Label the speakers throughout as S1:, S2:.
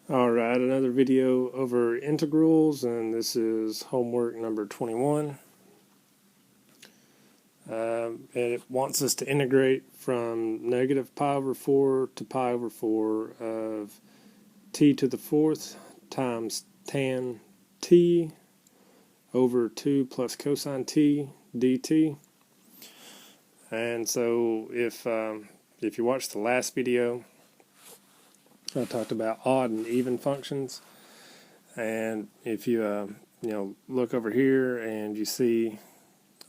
S1: Alright, another video over integrals, and this is homework number 21. And it wants us to integrate from negative pi over 4 to pi over 4 of t to the fourth times tan t over 2 plus cosine t dt. And so if you watched the last video, I talked about odd and even functions, and if you look over here and you see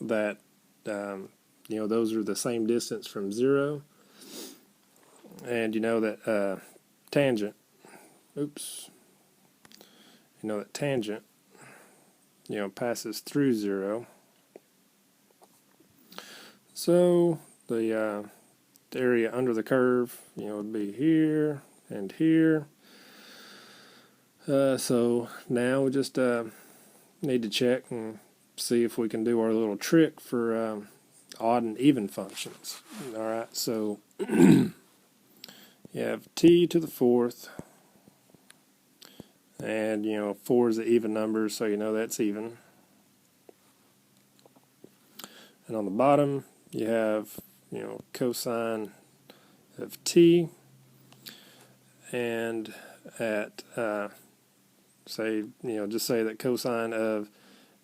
S1: that those are the same distance from 0, and you know that tangent passes through 0, so the area under the curve would be here and here. So now we just need to check and see if we can do our little trick for odd and even functions. Alright, so you have t to the fourth, and 4 is an even number, so that's even. And on the bottom you have cosine of t, and at just say that cosine of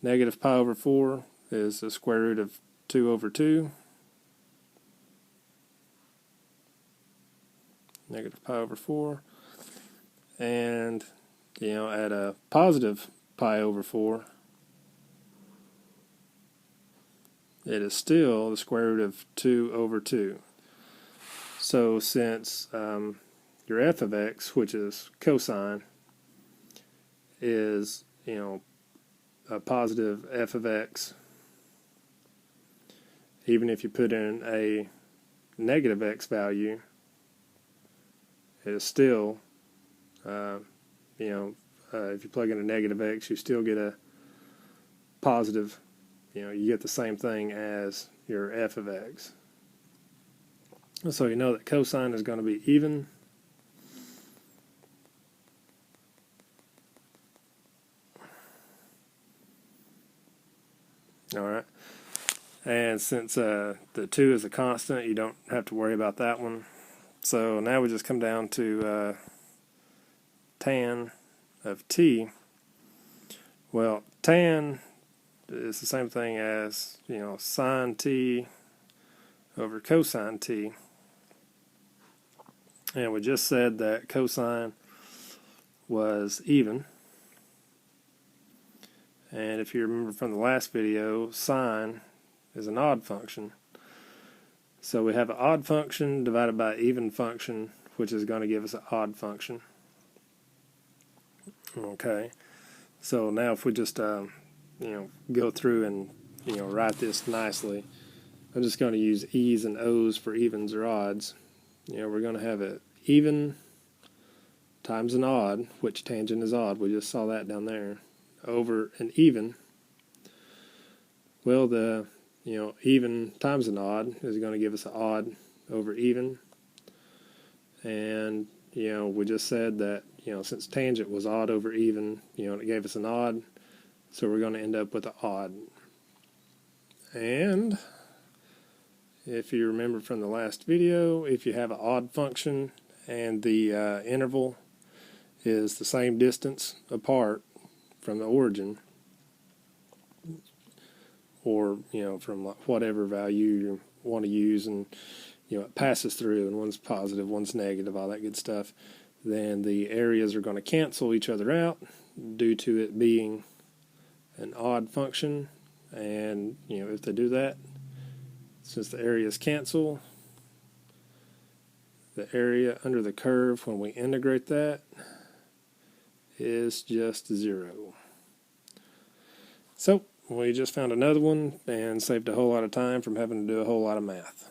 S1: negative pi over 4 is the square root of 2 over 2. Negative pi over 4. And at a positive pi over 4, it is still the square root of 2 over 2. So since your f of x, which is cosine, is a positive f of x, even if you put in a negative x value, it is still if you plug in a negative x, you still get a positive, you get the same thing as your f of x. So you know that cosine is going to be even. Alright, and since the 2 is a constant, you don't have to worry about that one. So now we just come down to tan of t. Well, tan is the same thing as sine t over cosine t, and we just said that cosine was even. And if you remember from the last video, sine is an odd function. So we have an odd function divided by an even function, which is going to give us an odd function. Okay, so now if we just go through and write this nicely, I'm just going to use e's and o's for evens or odds. We're going to have an even times an odd, which tangent is odd. We just saw that down there, over an even. Well, the even times an odd is going to give us an odd over even, and we just said that since tangent was odd over even, it gave us an odd, so we're going to end up with an odd. And if you remember from the last video, if you have an odd function and the interval is the same distance apart from the origin, or from whatever value you want to use, and it passes through, and one's positive, one's negative, all that good stuff, then the areas are going to cancel each other out due to it being an odd function. And if they do that, since the areas cancel, the area under the curve when we integrate that is just 0. So we just found another one and saved a whole lot of time from having to do a whole lot of math.